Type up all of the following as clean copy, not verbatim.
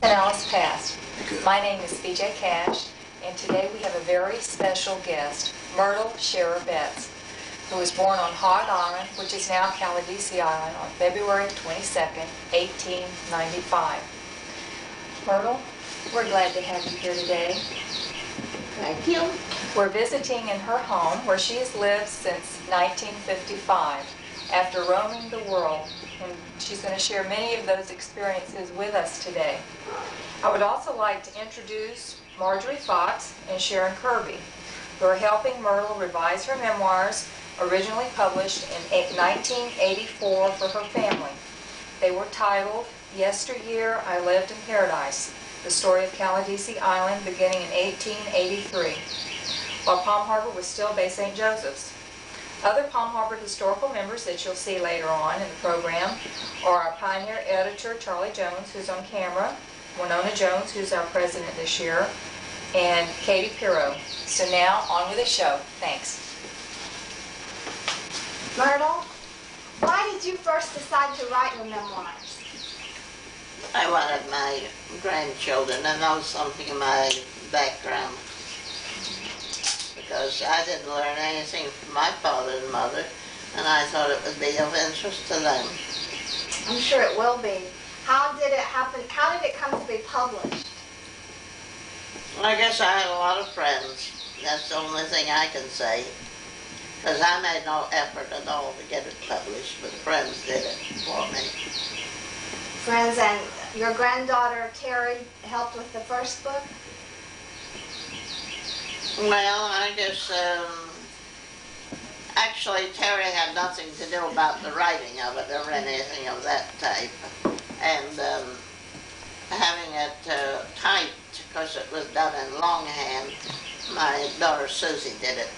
And Alice passed. Good. My name is BJ Cash, and today we have a very special guest, Myrtle Betz, who was born on Hog Island, which is now Caladesi Island, on February 22nd, 1895. Myrtle, we're glad to have you here today. Thank you. We're visiting in her home, where she has lived since 1955, after roaming the world, and she's going to share many of those experiences with us today. I would also like to introduce Marjorie Fox and Sharon Kirby, who are helping Myrtle revise her memoirs, originally published in 1984 for her family. They were titled, "Yesteryear I Lived in Paradise, the story of Caladesi Island beginning in 1883, while Palm Harbor was still Bay St. Joseph's." Other Palm Harbor historical members that you'll see later on in the program are our pioneer editor, Charlie Jones, who's on camera, Winona Jones, who's our president this year, and Katie Pirro. So now, on with the show. Thanks. Myrtle, why did you first decide to write your memoirs? I wanted my grandchildren to know something of my background, because I didn't learn anything from my father and mother, and I thought it would be of interest to them. I'm sure it will be. How did it happen? How did it come to be published? I guess I had a lot of friends. That's the only thing I can say, because I made no effort at all to get it published, but friends did it for me. Friends, and your granddaughter Terry helped with the first book? Well, I guess, actually Terry had nothing to do about the writing of it or anything of that type. And having it typed, because it was done in longhand, my daughter Susie did it.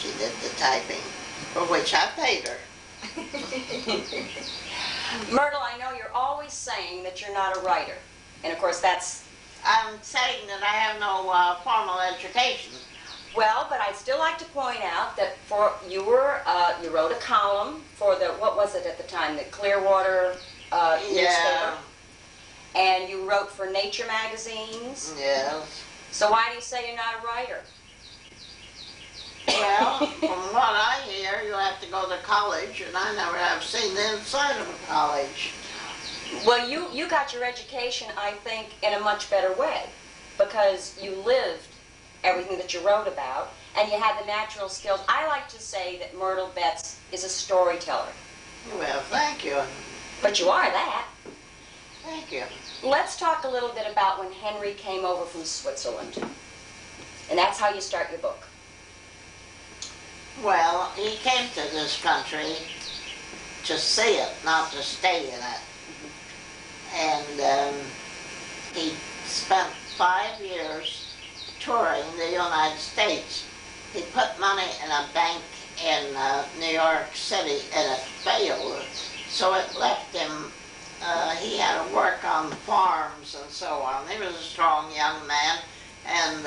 She did the typing, for which I paid her. Myrtle, I know you're always saying that you're not a writer. And of course that's... I'm saying that I have no formal education. Well, but I'd still like to point out that you wrote a column for the, what was it at the time, the Clearwater newspaper? And you wrote for Nature magazines? Yes. So why do you say you're not a writer? Well, from what I hear, you have to go to college, and I never have seen the inside of a college. Well, you got your education, I think, in a much better way, because you lived everything that you wrote about, and you had the natural skills. I like to say that Myrtle Betz is a storyteller. Well, thank you. But you are that. Thank you. Let's talk a little bit about when Henry came over from Switzerland. And that's how you start your book. Well, he came to this country to see it, not to stay in it. And he spent 5 years touring the United States. He put money in a bank in New York City, and it failed. So it left him, he had to work on farms and so on. He was a strong young man, and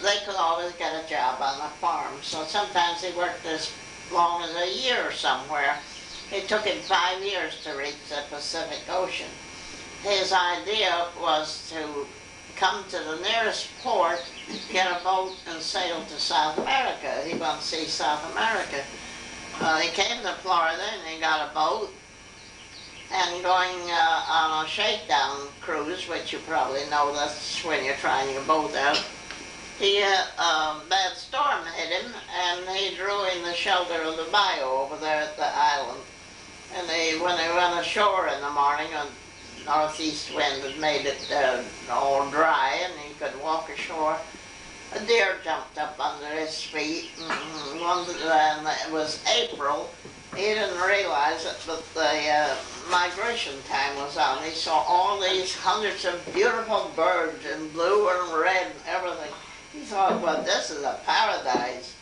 they could always get a job on the farm. So sometimes he worked as long as a year somewhere. It took him 5 years to reach the Pacific Ocean. His idea was to come to the nearest port, get a boat, and sail to South America. He wanted to see South America. He came to Florida, and he got a boat, and going on a shakedown cruise, which you probably know, that's when you're trying your boat out. Bad storm hit him, and he drew in the shelter of the bayou over there at the island. And when they went ashore in the morning, a northeast wind had made it all dry, and he could walk ashore. A deer jumped up under his feet, and it was April. He didn't realize it, but the migration time was on. He saw all these hundreds of beautiful birds in blue and red and everything. He thought, well, this is a paradise.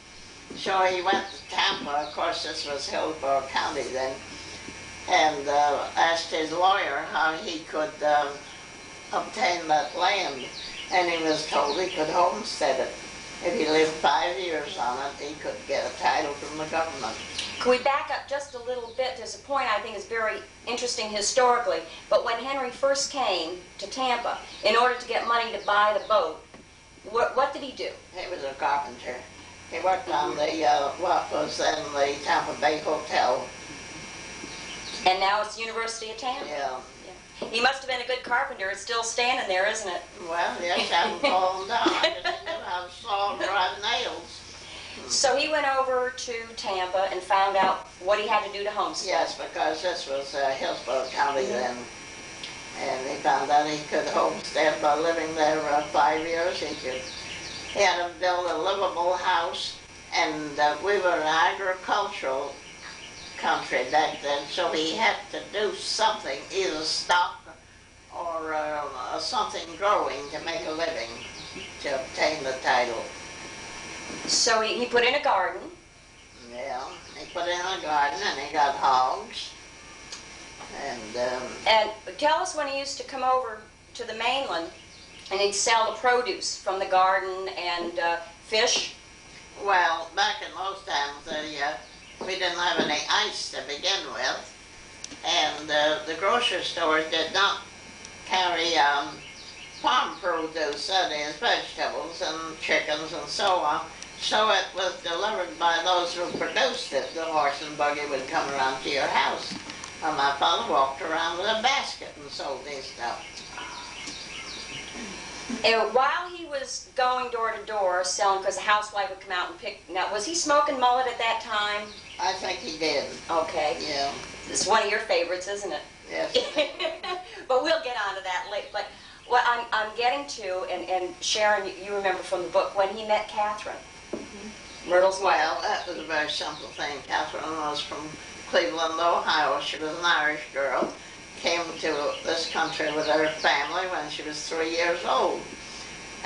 So he went to Tampa. Of course, this was Hillsborough County then, and asked his lawyer how he could obtain that land. And he was told he could homestead it. If he lived 5 years on it, he could get a title from the government. Can we back up just a little bit? There's a point I think is very interesting historically. But when Henry first came to Tampa, in order to get money to buy the boat, what did he do? He was a carpenter. He worked on the what was then the Tampa Bay Hotel. And now it's the University of Tampa. Yeah. He must have been a good carpenter. It's still standing there, isn't it? Well, yes, I haven't fallen down. I just knew how to saw and drive nails. So he went over to Tampa and found out what he had to do to homestead. Yes, because this was Hillsborough County then. And he found out he could homestead by living there 5 years. He had to build a livable house, and we were an agricultural country back then, so he had to do something, either stock or something growing to make a living to obtain the title. So he put in a garden. Yeah, he put in a garden and he got hogs. And tell us when he used to come over to the mainland and he'd sell the produce from the garden and fish. Well, back in those times, we didn't have any ice to begin with, and the grocery stores did not carry farm produce, that is, vegetables and chickens and so on. So it was delivered by those who produced it. The horse and buggy would come around to your house. And my father walked around with a basket and sold his stuff. And while he was going door to door selling, because the housewife would come out and pick. Now, was he smoking mullet at that time? I think he did. Okay. Yeah. It's one of your favorites, isn't it? Yes. But we'll get on to that later. But what I'm getting to, and Sharon, you remember from the book, when he met Catherine, Myrtle's wife. Well, that was a very simple thing. Catherine was from Cleveland, Ohio. She was an Irish girl. Came to this country with her family when she was 3 years old.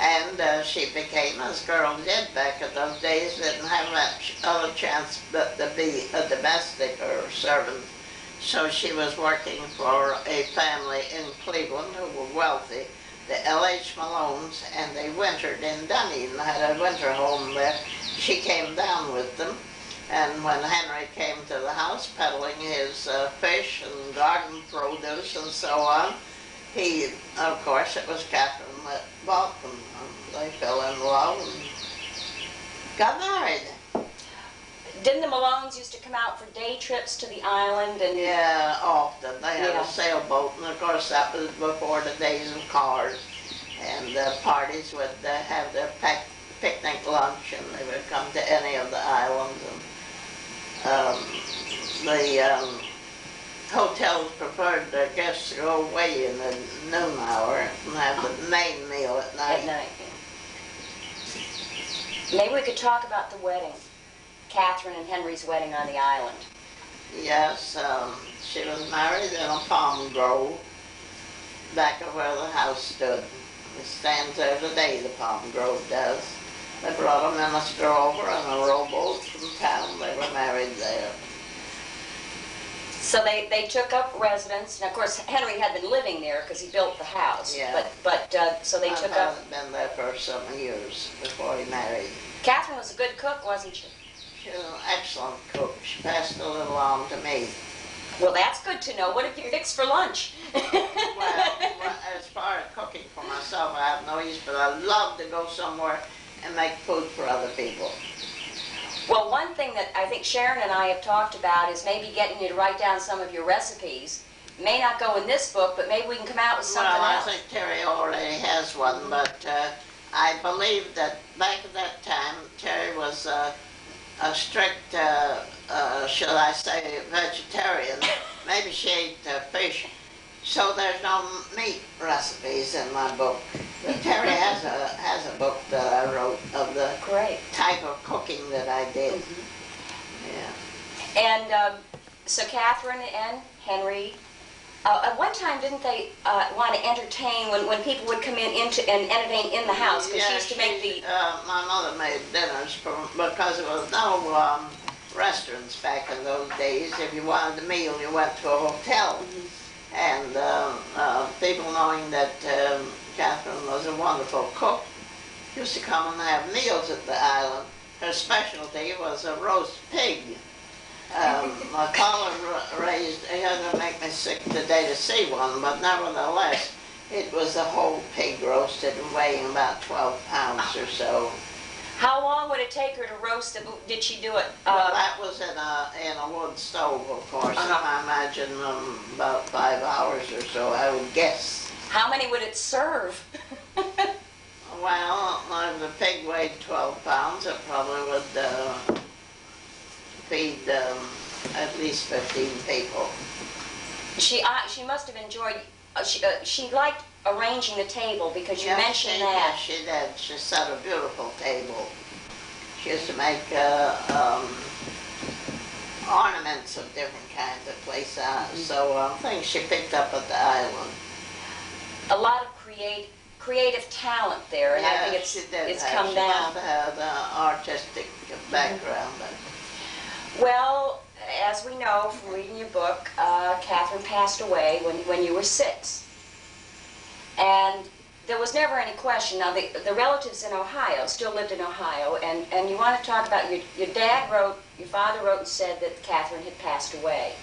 And she became, as girls did back in those days, didn't have much other chance but to be a domestic or a servant. So she was working for a family in Cleveland who were wealthy, the L.H. Malones, and they wintered in Dunedin, had a winter home there. She came down with them. And when Henry came to the house peddling his fish and garden produce and so on, he, of course, it was Catherine that bought them. And they fell in love and got married. Didn't the Malones used to come out for day trips to the island? And yeah, often. They had a sailboat, and of course that was before the days of cars. And parties would have their picnic lunch, and they would come to any of the islands. And the hotels preferred their guests to go away in the noon hour and have the main meal at night. At night, yeah. Maybe we could talk about the wedding, Catherine and Henry's wedding on the island. Yes, she was married in a palm grove back of where the house stood. It stands there today, the palm grove does. They brought a minister over on a rowboat from town. They were married there. So they took up residence, and of course Henry had been living there because he built the house. Yeah. But so they took up. Been there for some years before he married. Catherine was a good cook, wasn't she? She was an excellent cook. She passed a little on to me. Well, that's good to know. What did you fix for lunch? well, as far as cooking for myself, I have no use, but I love to go somewhere and make food for other people. Well, one thing that I think Sharon and I have talked about is maybe getting you to write down some of your recipes. May not go in this book, but maybe we can come out with something else. Well, I think Terry already has one, but I believe that back at that time, Terry was a strict, shall I say, vegetarian. Maybe she ate fish. So there's no meat recipes in my book. But Terry has a book that I wrote of the type of cooking that I did. Yeah. And so Catherine and Henry, at one time didn't they want to entertain when people would come in and entertain in the house? Because she used to make the. My mother made dinners because there was no restaurants back in those days. If you wanted a meal, you went to a hotel. And people knowing that Catherine was a wonderful cook, used to come and have meals at the island. Her specialty was a roast pig. My father raised, he had to make me sick today to see one, but nevertheless, it was a whole pig roasted and weighing about 12 pounds or so. How long would it take her to roast it? Did she do it? Well, that was in a wood stove, of course. I imagine about 5 hours or so, I would guess. How many would it serve? Well, if the pig weighed 12 pounds, it probably would feed at least 15 people. She must have enjoyed. She liked arranging the table because you mentioned that. Yes, she did. She set a beautiful table. She used to make ornaments of different kinds of places. So things she picked up at the island. A lot of creative talent there, and I think it's come down. She had an artistic background. Well, as we know from reading your book, Catherine passed away when you were 6. And there was never any question. Now, the relatives in Ohio still lived in Ohio, and you want to talk about your father wrote and said that Catherine had passed away.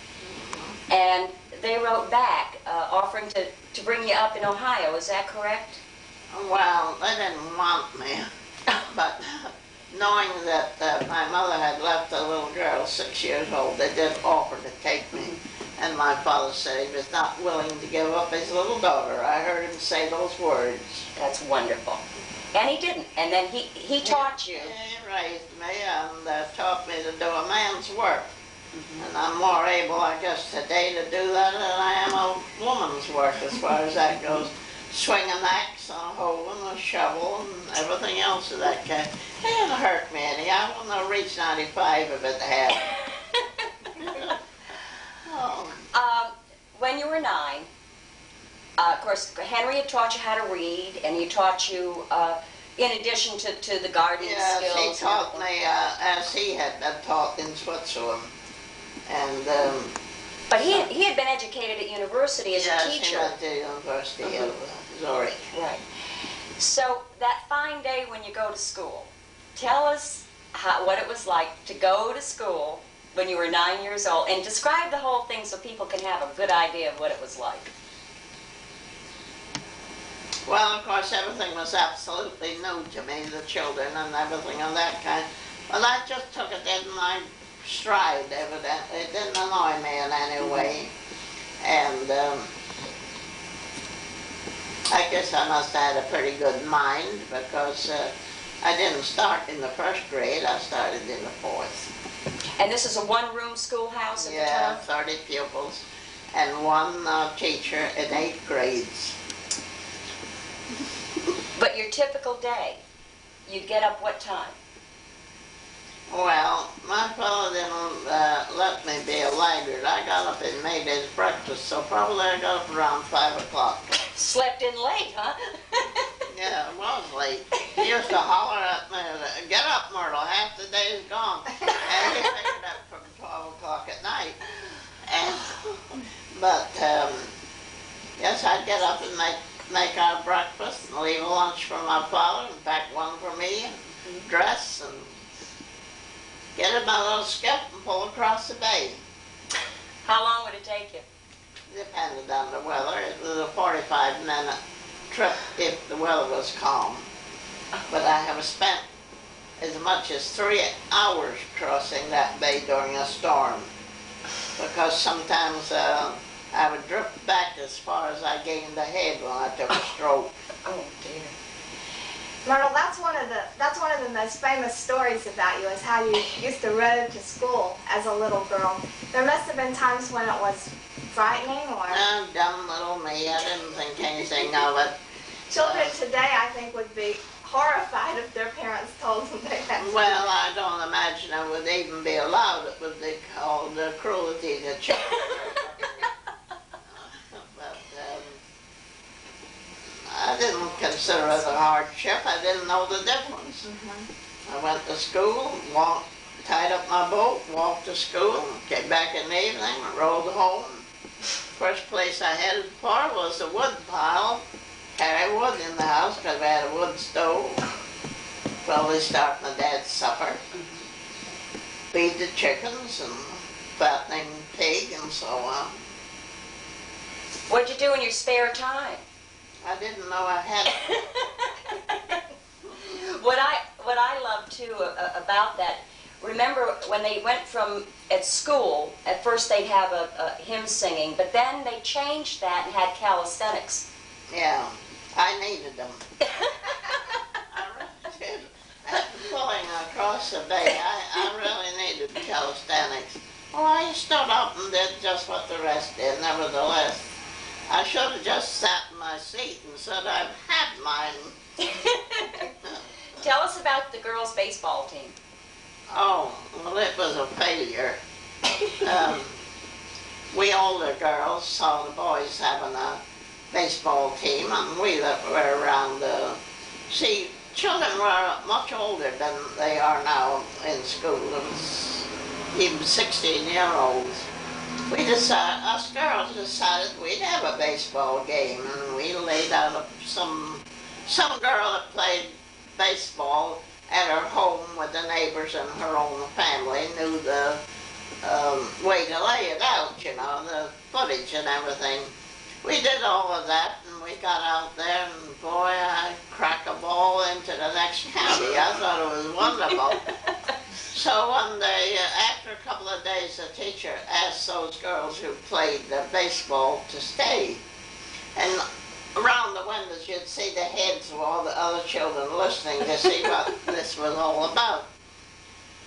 And they wrote back offering to bring you up in Ohio. Is that correct? Well, they didn't want me, but knowing that my mother had left a little girl 6 years old, they did offer to take me. And my father said he was not willing to give up his little daughter. I heard him say those words. That's wonderful. And he didn't. And then he taught you. He raised me and taught me to do a man's work. And I'm more able, I guess, today to do that than I am a woman's work as far as that goes. Swing an axe, a hoe, and a shovel, and everything else of that kind. It didn't hurt me any. I wouldn't reach 95 if it had. When you were 9, of course, Henry had taught you how to read, and he taught you, in addition to the gardening skills. Yes, he taught me as he had been taught in Switzerland. And but he had been educated at university as a teacher. Yes, he went to the University of Zurich. Right. So that fine day when you go to school, tell us what it was like to go to school when you were 9 years old, and describe the whole thing so people can have a good idea of what it was like. Well, of course, everything was absolutely new to me, the children and everything of that kind. But I just took it in my stride, evidently. It didn't annoy me in any way. And I guess I must have had a pretty good mind, because I didn't start in the 1st grade. I started in the 4th. And this is a one-room schoolhouse at the Yeah, time? 30 pupils, and one teacher in 8 grades. But your typical day, you'd get up what time? Well, my father didn't let me be a laggard. I got up and made his breakfast, so probably I got up around 5 o'clock. Slept in late, huh? Yeah, it was late. He used to holler at me, "Get up, Myrtle, half the day is gone." And he figured up from 12 o'clock at night. But yes, I'd get up and make our breakfast and leave a lunch for my father and pack one for me and dress and get in my little skiff and pull across the bay. How long would it take you? Depended on the weather. It was a 45-minute trip if the weather was calm. But I have spent as much as 3 hours crossing that bay during a storm, because sometimes I would drift back as far as I gained ahead when I took a stroke. Oh dear. Myrtle, that's one of the most famous stories about you, is how you used to row to school as a little girl. There must have been times when it was frightening, or Dumb little me, I didn't think anything of it. children today, I think, would be horrified if their parents told them they had to. Well, I don't imagine I would even be allowed. It would be called cruelty to children. But I didn't consider it a hardship. I didn't know the difference. I went to school, tied up my boat, walked to school, came back in the evening, rowed home. First place I headed for was the wood pile. Carry wood in the house because we had a wood stove. Well, we start my dad's supper, feed the chickens and fattening pig and so on. What'd you do in your spare time? I didn't know I had it. What I love too about that, remember when they went from at school, at first they'd have a hymn singing, but then they changed that and had calisthenics. Yeah, I needed them. I really did. After pulling across the bay, I really needed calisthenics. Well, I stood up and did just what the rest did, nevertheless. I should have just sat in my seat and said I've had mine. Tell us about the girls' baseball team. Oh, well, it was a failure. We older girls saw the boys having a baseball team, and we that were around. See, children were much older than they are now in school. It was even 16-year-olds. We decided, us girls decided we'd have a baseball game, and we laid out some girl that played baseball at her home with the neighbors and her own family knew the way to lay it out, you know, the footage and everything. We did all of that, and we got out there, and boy, I cracked a ball into the next county. I thought it was wonderful. So one day, after a couple of days, the teacher asked those girls who played the baseball to stay. And around the windows, you'd see the heads of all the other children listening to see what this was all about.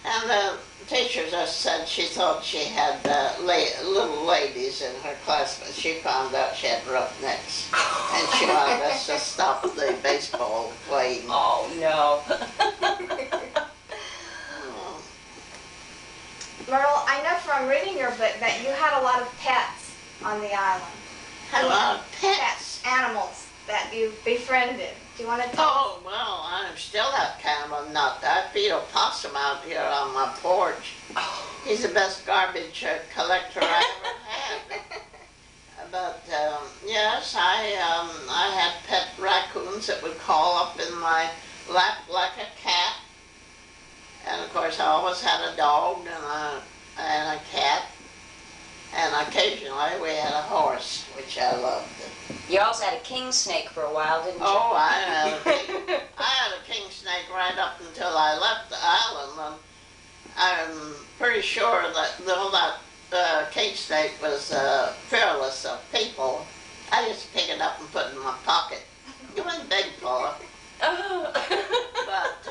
And the teacher just said she thought she had little ladies in her class, but she found out she had roughnecks. And she wanted us to stop the baseball playing. Oh, no. Myrtle, I know from reading your book that you had a lot of pets on the island. Had a lot of pets. Animals that you befriended. Do you want to tell Oh, well, I'm still that kind of a nut. I feed a possum out here on my porch. He's the best garbage collector I ever had. But, yes, I had pet raccoons that would crawl up in my lap like a cat. And, of course, I always had a dog and a cat. And occasionally we had a horse, which I loved. You also had a king snake for a while, didn't you? Oh, I had a king snake right up until I left the island. And I'm pretty sure that though that king snake was fearless of people, I just pick it up and put it in my pocket. It was big fella. But,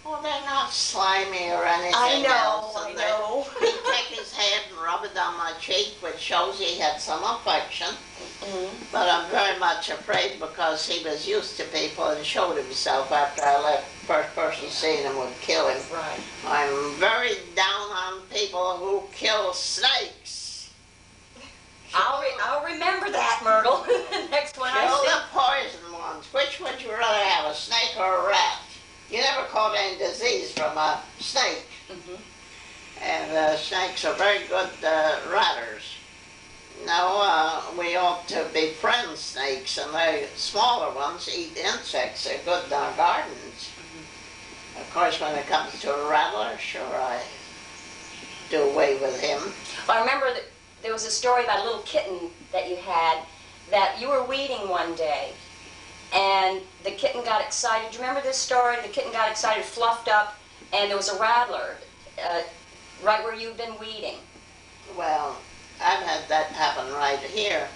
well, they're not slimy or anything else. I know. He'd take his head and rub it on my cheek, which shows he had some affection. But I'm very much afraid because he was used to people and showed himself after I left. First person seeing him would kill him. Right. I'm very down on people who kill snakes. I'll remember that, Myrtle. Next one I Kill see. the poison ones. Which would you rather have, a snake or a rat? You never caught any disease from a snake. And snakes are very good ratters. No, we ought to befriend snakes, and the smaller ones eat insects. They're good in our gardens. Of course, when it comes to a rattler, sure, I do away with him. Well, I remember that there was a story about a little kitten that you had, that you were weeding one day, and the kitten got excited. Do you remember this story? The kitten got excited, fluffed up, and there was a rattler right where you'd been weeding. Well, I've had that happen right here.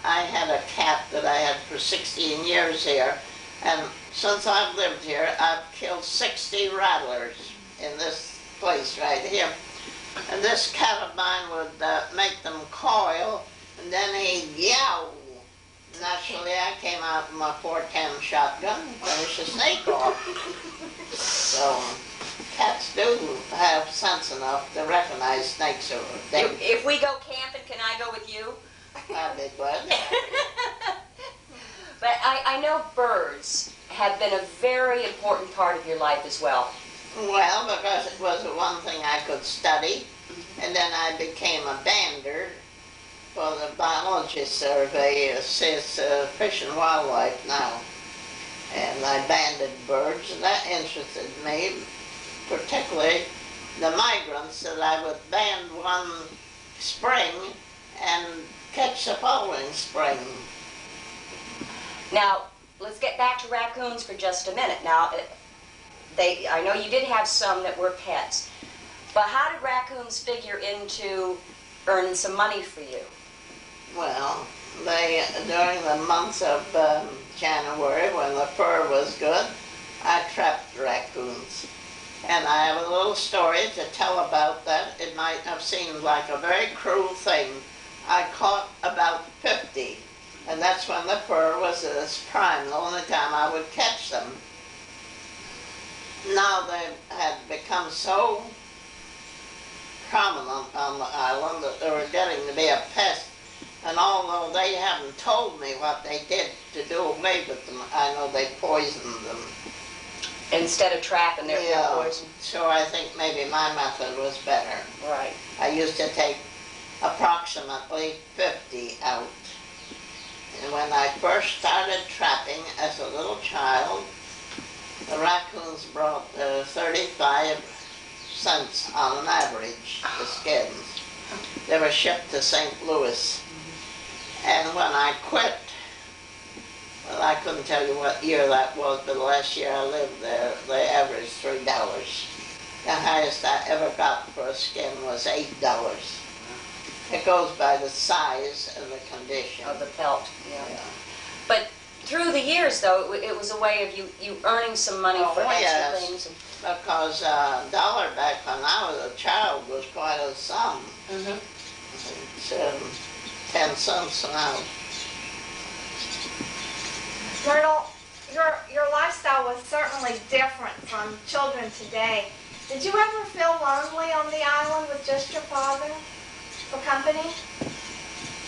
I had a cat that I had for 16 years here, and since I've lived here, I've killed 60 rattlers in this place right here. And this cat of mine would make them coil, and then he'd yowl. Naturally, I came out with my .410 shotgun and finished the snake off. So, cats do have sense enough to recognize snakes are dangerous. If we go camping, can I go with you? I'd be glad. But I know birds have been a very important part of your life as well. Well, because it was the one thing I could study, and then I became a bander for the biology survey. It says fish and wildlife now. And I banded birds, and that interested me, particularly the migrants, that I would band one spring and catch the following spring. Now, let's get back to raccoons for just a minute. Now, I know you did have some that were pets, but how did raccoons figure into earning some money for you? Well, during the months of January, when the fur was good, I trapped raccoons. And I have a little story to tell about that. It might have seemed like a very cruel thing. I caught about 50, and that's when the fur was at its prime, the only time I would catch them. Now they had become so prominent on the island that they were getting to be a pest. And although they haven't told me what they did to do away with them, I know they poisoned them. Instead of trapping their poison. So I think maybe my method was better. Right. I used to take approximately 50 out. And when I first started trapping as a little child, the raccoons brought 35 cents on an average, the skins. They were shipped to St. Louis. And when I quit, well, I couldn't tell you what year that was, but the last year I lived there, they averaged $3. The highest I ever got for a skin was $8. It goes by the size and the condition. Of the pelt, yeah. But through the years, though, it was a way of you earning some money for extra things. Because a dollar back when I was a child was quite a sum. Mm-hmm. It's 10 cents now. Myrtle, your lifestyle was certainly different from children today. Did you ever feel lonely on the island with just your father for company?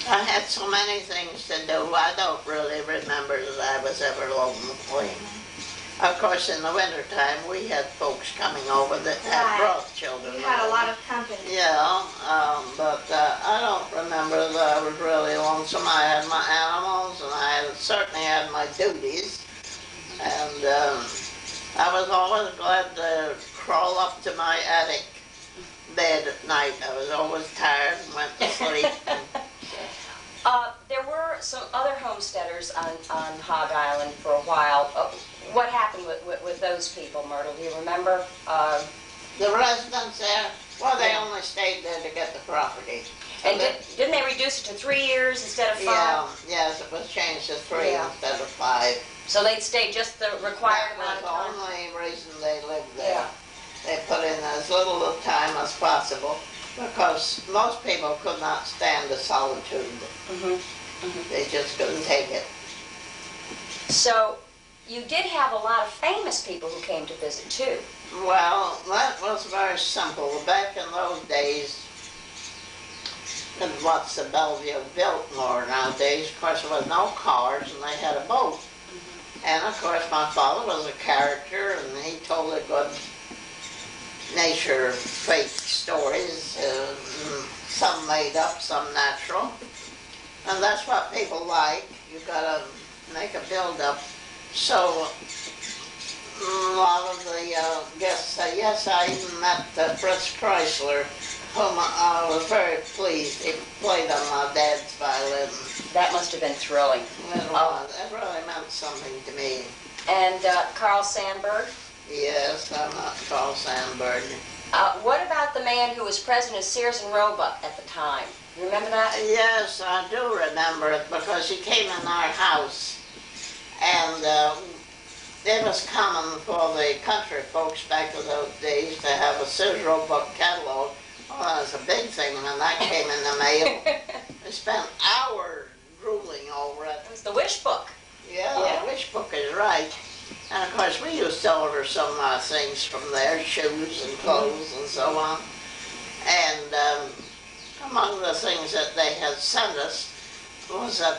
I had so many things to do, I don't really remember that I was ever lonely. Of course, in the wintertime, we had folks coming over that had brought children. You had a lot of company. Yeah, but I don't remember that I was really lonesome. I had my animals, and I certainly had my duties. And I was always glad to crawl up to my attic bed at night. I was always tired and went to sleep. There were some other homesteaders on Hog Island for a while. What happened with those people, Myrtle? Do you remember? The residents there, well, they only stayed there to get the property. So and didn't they reduce it to 3 years instead of 5? Yeah, yes, it was changed to 3 instead of 5. So they'd stay just the required amount of time? That was the only reason they lived there. Yeah. They put in as little time as possible because most people could not stand the solitude. Mm-hmm. Mm-hmm. They just couldn't take it. So you did have a lot of famous people who came to visit too. Well, that was very simple. Back in those days, and what's the Bellevue built more nowadays, of course there was no cars and they had a boat. Mm-hmm. And of course my father was a character and he told a good nature fake stories, some made up, some natural. And that's what people like. You gotta make a build-up. So a lot of the guests say, yes, I even met Fritz Chrysler, whom I was very pleased. He played on my dad's violin. That must have been thrilling. It was. It really meant something to me. And Carl Sandburg? Yes, I'm not Carl Sandburg. What about the man who was president of Sears and Roebuck at the time? You remember that? Yes, I do remember it because he came in our house and it was common for the country folks back in those days to have a Sears Roebuck catalog. Oh, that was a big thing when that came in the mail. I spent hours drooling over it. It was the wish book. Yeah, the wish book is right. And of course we used to order some things from there, shoes and clothes and so on. And among the things that they had sent us was a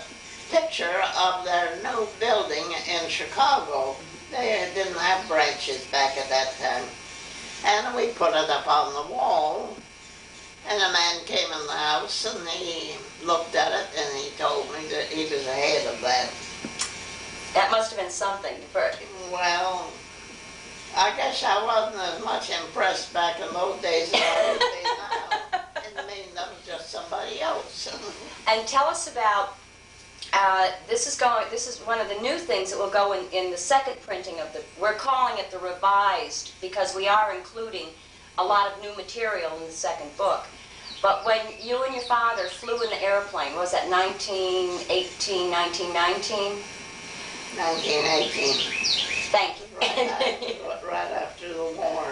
picture of their new building in Chicago. They didn't have branches back at that time. And we put it up on the wall. And a man came in the house and he looked at it and he told me that he was ahead of that. That must have been something. Well, I guess I wasn't as much impressed back in those days as I would be now. Didn't mean that was just somebody else. And tell us about, this is one of the new things that will go in the second printing of we're calling it the revised, because we are including a lot of new material in the second book. But when you and your father flew in the airplane, was that 1918, 1919? 1918. Thank you. Right after the war.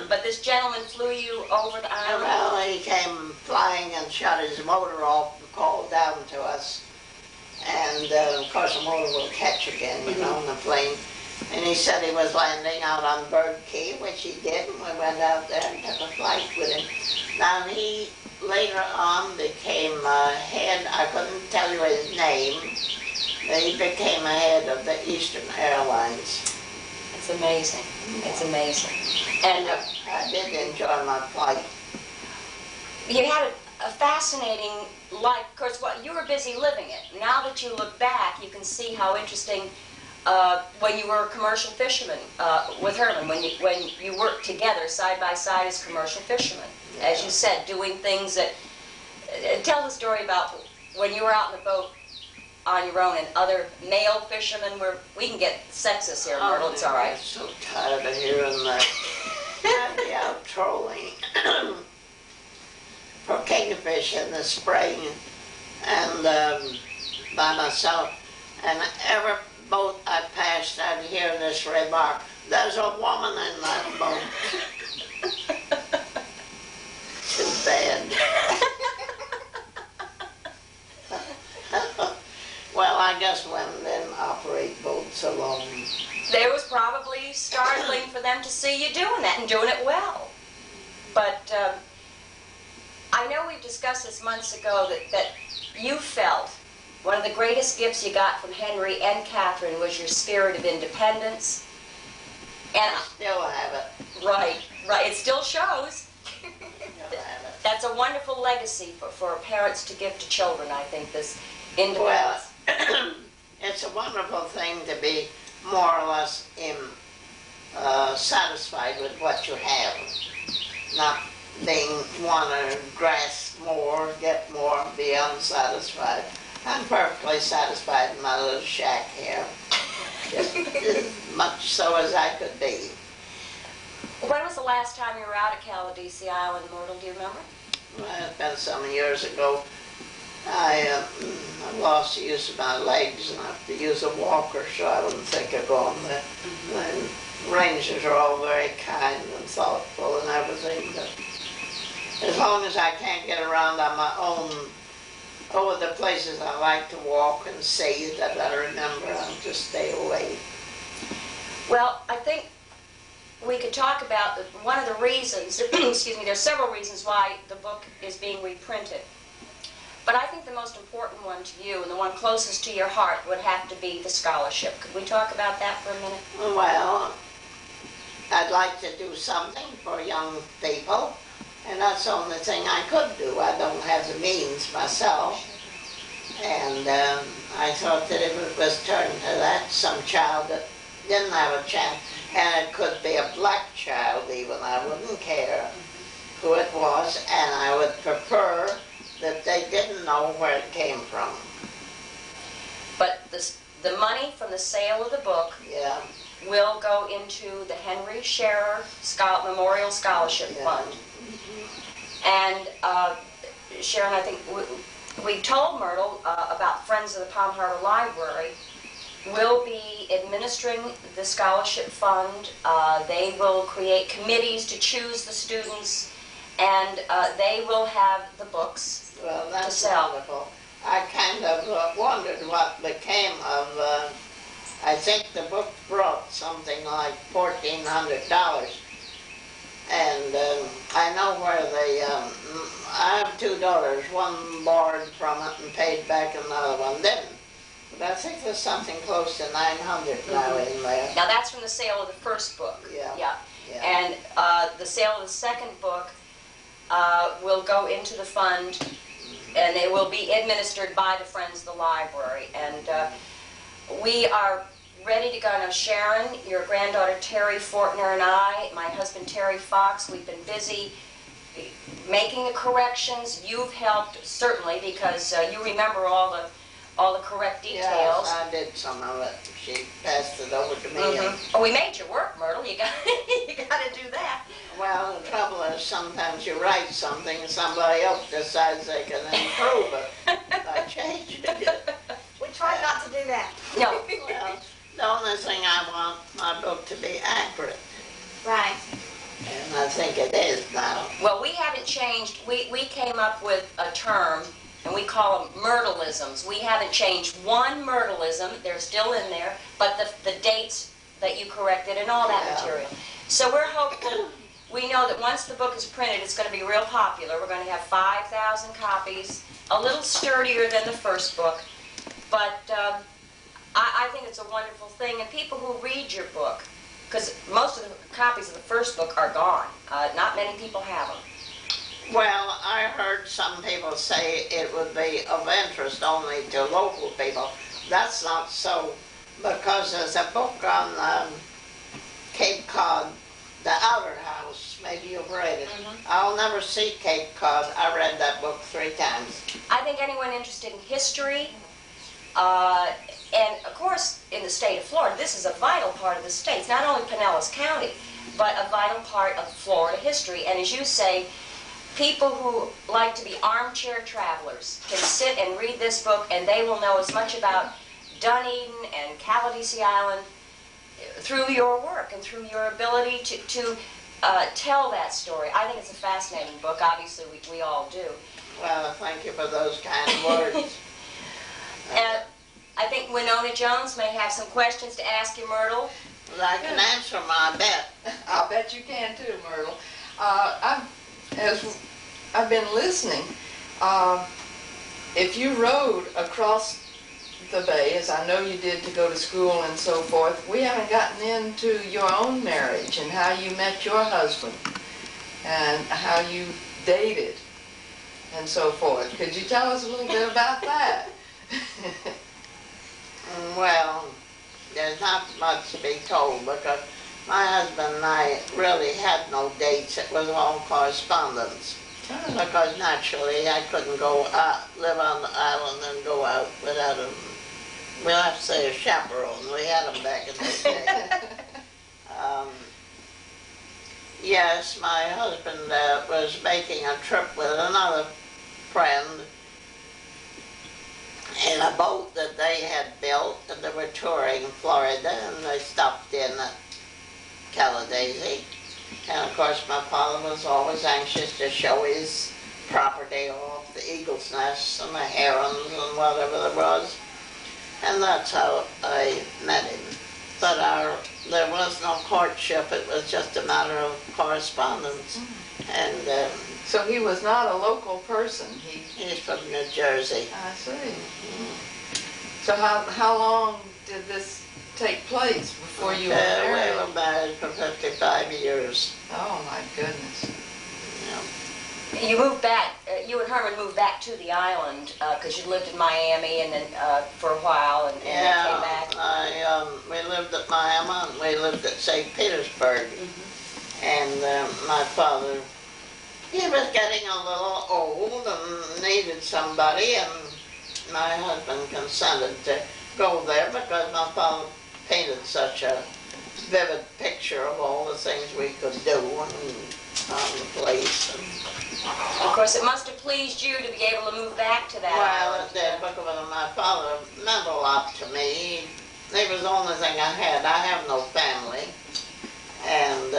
But this gentleman flew you over the island? Well, he came flying and shut his motor off and called down to us. And of course the motor will catch again, you know, on the plane. And he said he was landing out on Bird Key, which he did, and we went out there and took a flight with him. Now he later on became head, I couldn't tell you his name, but he became a head of the Eastern Airlines. It's amazing. It's amazing. And I did enjoy my flight. you had a fascinating life. Of course, you were busy living it. Now that you look back, you can see how interesting when you were a commercial fisherman with Herman, when you worked together side by side as commercial fishermen. Yeah. As you said, doing things that... tell the story about when you were out in the boat on your own and other male fishermen were... We can get sexist here, Myrtle, it's all right. I'm so tired of hearing that. I'd be out trolling for kingfish in the spring and by myself. And every boat I passed, I'd hear this remark, "There's a woman in that boat." Too bad. Well, I guess women didn't operate boats alone. It was probably startling for them to see you doing that and doing it well. But I know we've discussed this months ago that you felt one of the greatest gifts you got from Henry and Catherine was your spirit of independence. And I still have it. right, it still shows. Still have it. That's a wonderful legacy for parents to give to children, I think, this independence. Well, it's a wonderful thing to be more or less satisfied with what you have, not being want to grasp more, get more, be unsatisfied. I'm perfectly satisfied in my little shack here, just as much so as I could be. When was the last time you were out at Caladesi Island, Myrtle? Do you remember? Well, it's been some years ago. I lost the use of my legs and I have to use a walker, so I wouldn't think of going there. The rangers are all very kind and thoughtful and everything, but as long as I can't get around on my own over the places I like to walk and see that I remember, I'll just stay away. Well, I think we could talk about one of the reasons, excuse me, there's several reasons why the book is being reprinted. But I think the most important one to you and the one closest to your heart would have to be the scholarship. Could we talk about that for a minute? Well, I'd like to do something for young people, and that's the only thing I could do. I don't have the means myself. And I thought that if it was turned to that, some child that didn't have a chance, and it could be a black child even, I wouldn't care who it was, and I would prefer that they didn't know where it came from. But the money from the sale of the book Yeah. will go into the Henry Scherer Memorial Scholarship Fund. And Sharon, I think we told Myrtle about Friends of the Palm Harbor Library will be administering the scholarship fund. They will create committees to choose the students, and they will have the books Well, to that's sell. wonderful. I kind of wondered what became of, I think the book brought something like $1,400. And I know where I have two daughters, one borrowed from it and paid back, another one didn't. But I think there's something close to $900 now in there. Now that's from the sale of the first book. Yeah. And the sale of the second book will go into the fund, and it will be administered by the Friends of the Library. And We are ready to go now. Sharon, your granddaughter Terry Fortner and I, my husband Terry Fox, we've been busy making the corrections. You've helped, certainly, because you remember all the correct details. Yes, I did some of it. She passed it over to me. And, Oh, we made your work, Myrtle. You got to do that. well, the trouble is sometimes you write something and somebody else decides they can improve it. I changed it. We tried not to do that. No. Well, the only thing I want my book to be accurate, Right. and I think it is now. Well, we haven't changed. We came up with a term, and we call them Myrtleisms. We haven't changed one Myrtleism. They're still in there, but the dates that you corrected and all that Yeah. material. So we're hopeful. We know that once the book is printed, it's going to be real popular. We're going to have 5,000 copies, a little sturdier than the first book, but I think it's a wonderful thing. And people who read your book, because most of the copies of the first book are gone. Not many people have them. Well, I heard some people say it would be of interest only to local people. That's not so, because there's a book on Cape Cod, The Outer House. Maybe you've read it. I'll never see Cape Cod. I read that book 3 times. I think anyone interested in history, and of course in the state of Florida, this is a vital part of the state. It's not only Pinellas County, but a vital part of Florida history. And as you say, people who like to be armchair travelers can sit and read this book, and they will know as much about Dunedin and Caladesi Island through your work and through your ability to tell that story. I think it's a fascinating book. Obviously, we all do. Well, thank you for those kind words. I think Winona Jones may have some questions to ask you, Myrtle. Well, I can answer them, I bet. I'll bet you can too, Myrtle. As I've been listening, if you rode across the bay, as I know you did to go to school and so forth, we haven't gotten into your own marriage and how you met your husband and how you dated and so forth. Could you tell us a little bit about that? Well, there's not much to be told because my husband and I really had no dates. It was all correspondence. Because naturally I couldn't go out, live on the island and go out without a, we'll have to say a chaperone. We had them back in the day. Yes, my husband was making a trip with another friend in a boat that they had built, and they were touring Florida, and they stopped in at Caladesi. And of course my father was always anxious to show his property off, the eagle's nests and the herons and whatever there was. And that's how I met him. But there was no courtship, it was just a matter of correspondence. And So he was not a local person. he's from New Jersey. I see. So how long did this take place before you were married? We were married for 55 years. Oh my goodness. Yeah. You moved back, you and Herman moved back to the island because you lived in Miami and then for a while and then came back. We lived at Miami and we lived at St. Petersburg. And my father, he was getting a little old and needed somebody, and my husband consented to go there because my father painted such a vivid picture of all the things we could do on the place. Of course, it must have pleased you to be able to move back to that Well, island. it did, because my father meant a lot to me. He was the only thing I had. I have no family, and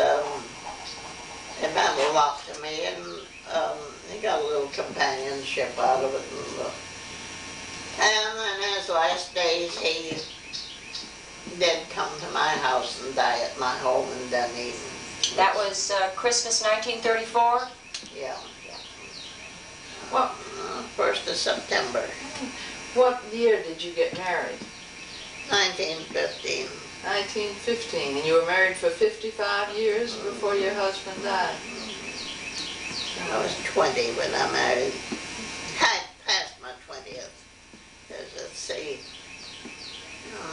it meant a lot to me, and he got a little companionship out of it. And in his last days, he did come to my house and die at my home in Dunedin. That was Christmas 1934? Yeah. What 1st of September, what year did you get married? 1915. 1915, and you were married for 55 years before your husband died. I was 20 when I married. I passed my 20th. Let's see.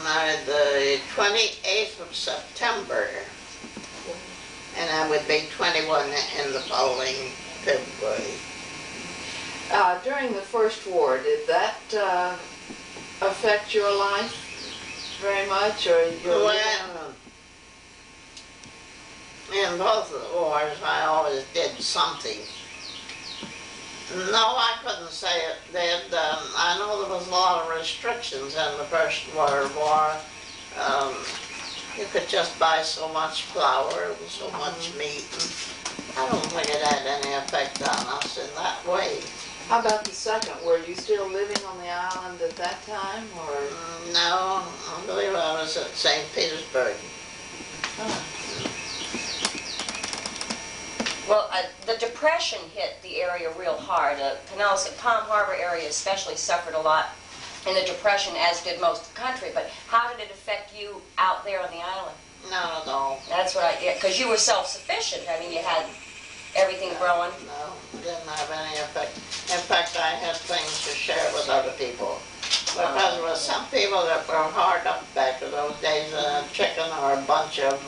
The 28th of September, and I would be 21 in the following February. During the First War, did that affect your life very much, or your Well, in both of the wars, I always did something. No, I couldn't say it did. I know there was a lot of restrictions in the First World War. You could just buy so much flour and so much meat. And I don't think it had any effect on us in that way. How about the second? Were you still living on the island at that time, or? No, I believe I was at St. Petersburg. Well, the Depression hit the area real hard. Palm Harbor area especially suffered a lot in the Depression, as did most of the country. But how did it affect you out there on the island? Not at all. That's what I get, because you were self-sufficient. I mean, you had everything growing. No, didn't have any effect. In fact, I had things to share with other people. Because there were some people that were hard up back in those days, a chicken or a bunch of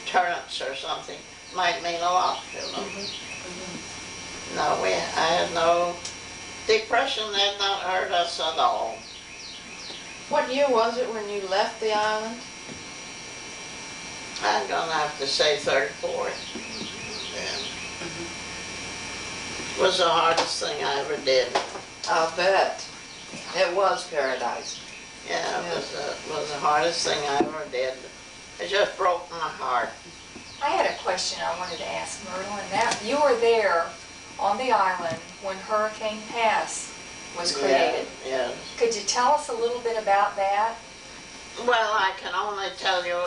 turnips or something might mean a lot, you know. No, I had no depression. Did not hurt us at all. What year was it when you left the island? I'm gonna have to say 34. Yeah. It was the hardest thing I ever did. I'll bet. It was paradise. Yeah, it was the hardest thing I ever did. It just broke my heart. I had a question I wanted to ask Myrtle, and that you were there on the island when Hurricane Pass was created. Yeah, yes. Could you tell us a little bit about that? Well, I can only tell you,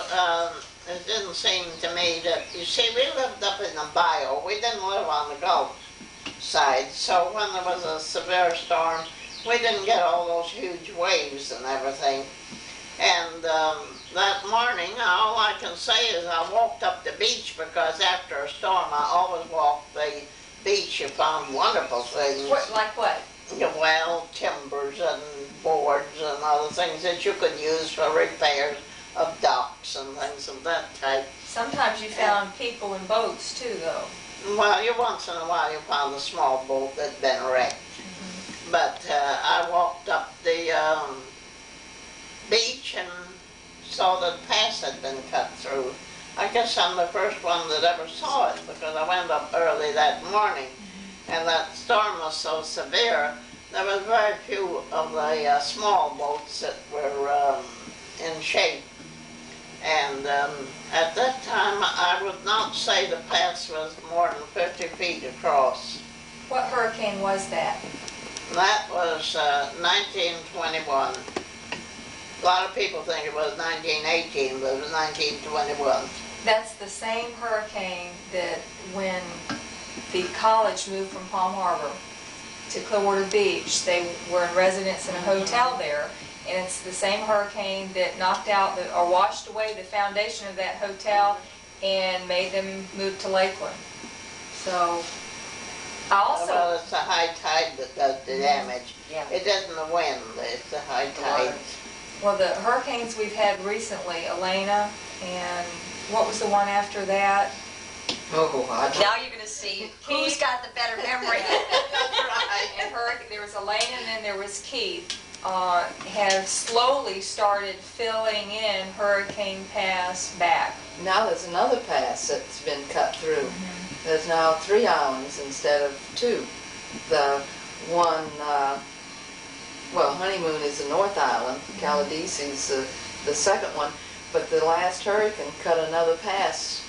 it didn't seem to me that, you see, we lived up in the bayou. We didn't live on the Gulf side, so when there was a severe storm, we didn't get all those huge waves and everything. And that morning, all I can say is I walked up the beach, because after a storm, I always walk the beach. You found wonderful things. What, like what? Well, timbers and boards and other things that you could use for repairs of docks and things of that type. Sometimes you found people in boats too, though. Well, once in a while you found a small boat that'd been wrecked. But I walked up the beach and saw that the pass had been cut through. I guess I'm the first one that ever saw it, because I went up early that morning, and that storm was so severe, there was very few of the small boats that were in shape. And at that time, I would not say the pass was more than 50 feet across. What hurricane was that? That was 1921. A lot of people think it was 1918, but it was 1921. That's the same hurricane that when the college moved from Palm Harbor to Clearwater Beach, they were in residence in a hotel there, and it's the same hurricane that knocked out or washed away the foundation of that hotel and made them move to Lakeland. So I also... Well, it's the high tide that does the damage. Yeah. It isn't the wind, it's the high tide. Well, the hurricanes we've had recently, Elena, and what was the one after that? Oh, I don't. Now you're going to see who's got the better memory. That's right. And there was Elena, and then there was Keith. Have slowly started filling in Hurricane Pass back. Now there's another pass that's been cut through. There's now 3 islands instead of 2. The one, well, Honeymoon is the North Island. Caladesi's the second one. But the last hurricane cut another pass.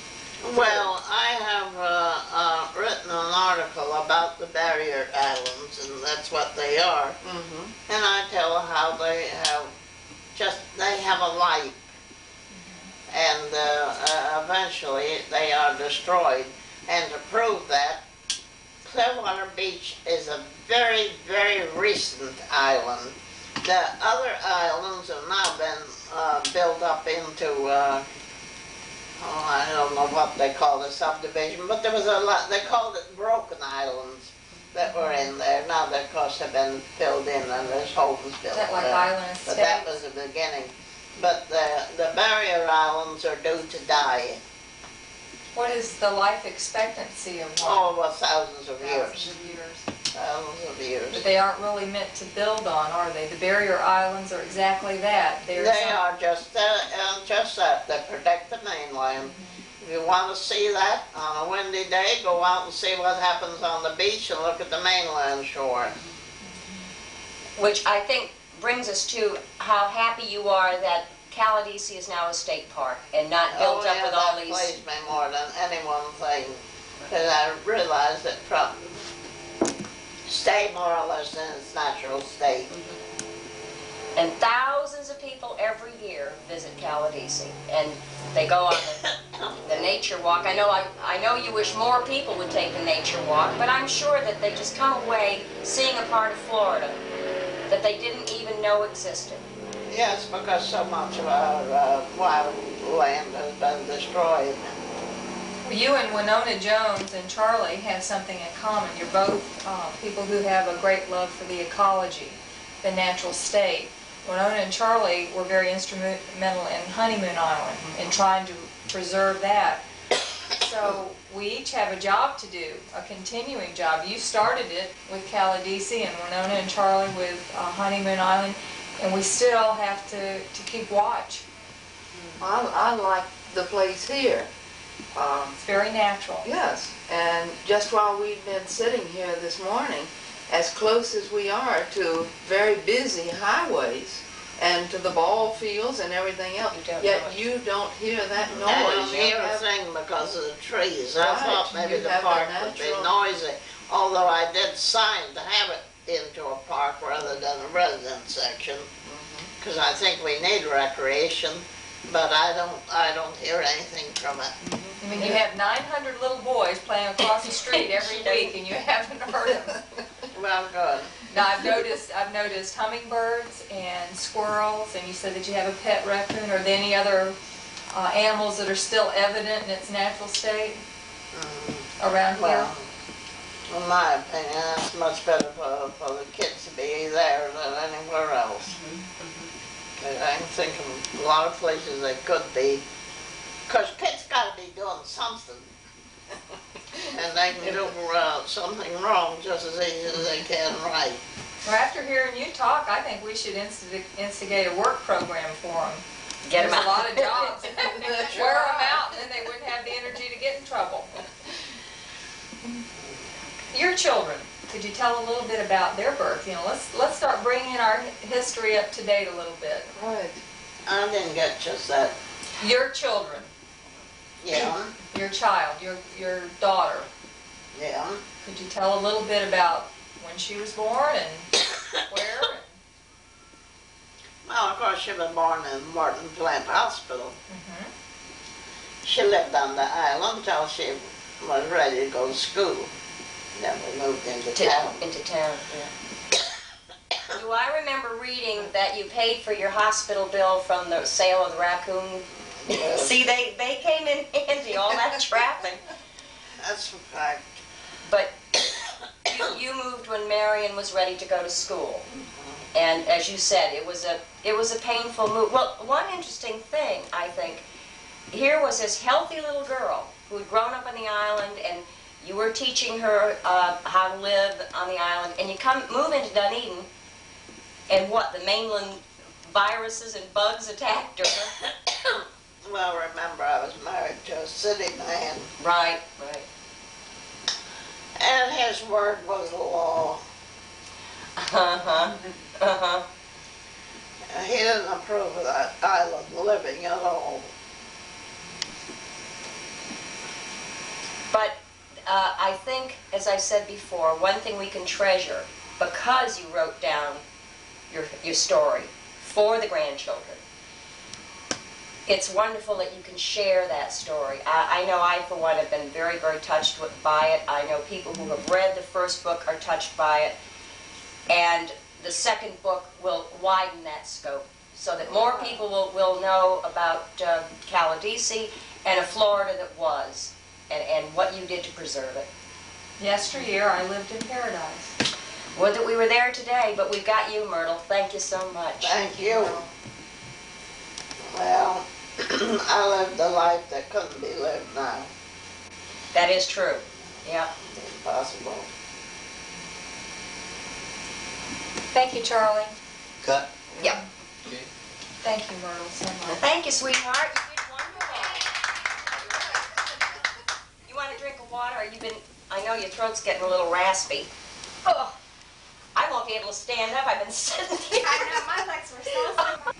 Well, I have written an article about the barrier islands, and that's what they are. And I tell how they have a life, and eventually they are destroyed. And to prove that, Clearwater Beach is a very, very recent island. The other islands have now been built up into I don't know what they call the subdivision, but there was a lot, they called it broken islands that were in there. Now they, of course, have been filled in and there's homes built Is that like there. island But estates? that was the beginning. but the barrier islands are due to die. What is the life expectancy of one? Oh, well, thousands of years. Thousands of years. Thousands of years. But they aren't really meant to build on, are they? The barrier islands are exactly that. They are just that. They protect the mainland. If you want to see that on a windy day, go out and see what happens on the beach and look at the mainland shore. Which I think brings us to how happy you are that Caladesi is now a state park and not built up with all these... that plays me more than any one thing. Because I realize that stay more or less in its natural state. And thousands of people every year visit Caladesi, and they go on the nature walk. I know you wish more people would take the nature walk, but I'm sure that they just come away seeing a part of Florida that they didn't even know existed. Yes, because so much of our wild land has been destroyed. You and Winona Jones and Charlie have something in common. You're both people who have a great love for the ecology, the natural state. Winona and Charlie were very instrumental in Honeymoon Island in trying to preserve that. So we each have a job to do, a continuing job. You started it with Caladesi and Winona and Charlie with Honeymoon Island, and we still have to keep watch. I like the place here. It's very natural. Yes, and just while we've been sitting here this morning, as close as we are to very busy highways and to the ball fields and everything else, yet you don't hear that noise. I don't hear a thing because of the trees. I thought maybe the park would be noisy, although I did sign to have it into a park rather than a residence section, because I think we need recreation, but I don't hear anything from it. I mean, you have 900 little boys playing across the street every week, and you haven't heard them. Well, good. Now, I've noticed hummingbirds and squirrels, and you said that you have a pet raccoon. Are there any other animals that are still evident in its natural state around here? Well, in my opinion, it's much better for the kids to be there than anywhere else. I can think of a lot of places they could be, because kids got to be doing something. And they can do something wrong just as easy as they can right. Well, after hearing you talk, I think we should instigate a work program for them. Get them There's out. a lot of jobs. Wear them out, and then they wouldn't have the energy to get in trouble. Your children, could you tell a little bit about their birth? You know, let's start bringing our history up to date a little bit. Right. I didn't get just that. Your children. Yeah. Your child, your daughter. Yeah. Could you tell a little bit about when she was born and where? Well, of course, she was born in Myrtle Plant Hospital. She lived on the island until she was ready to go to school. Then we moved into town. Into town, yeah. Do I remember reading that you paid for your hospital bill from the sale of the raccoon? Yes. See, they came in handy, all that trapping. That's a fact. But you moved when Marion was ready to go to school. And as you said, it was a painful move. Well, one interesting thing, I think, here was this healthy little girl who had grown up on the island, and you were teaching her how to live on the island, and you move into Dunedin, and what, the mainland viruses and bugs attacked her? Well, remember, I was married to a city man. Right. And his word was law. He didn't approve of that island living at all. But I think, as I said before, one thing we can treasure, because you wrote down your story for the grandchildren, it's wonderful that you can share that story. I know I, for one, have been very, very touched by it. I know people who have read the first book are touched by it. And the second book will widen that scope so that more people will know about Caladesi and a Florida that was, and what you did to preserve it. Yesteryear, I lived in paradise. Would that we were there today, but we've got you, Myrtle. Thank you so much. Thank you. Well, I lived a life that couldn't be lived now. That is true. Yeah. Impossible. Thank you, Charlie. Cut. Yep. Okay. Thank you, Myrtle, so much. Thank you, sweetheart. You did wonderful. You want a drink of water? Or you been? I know your throat's getting a little raspy. Oh, I won't be able to stand up. I've been sitting here. I know, my legs were so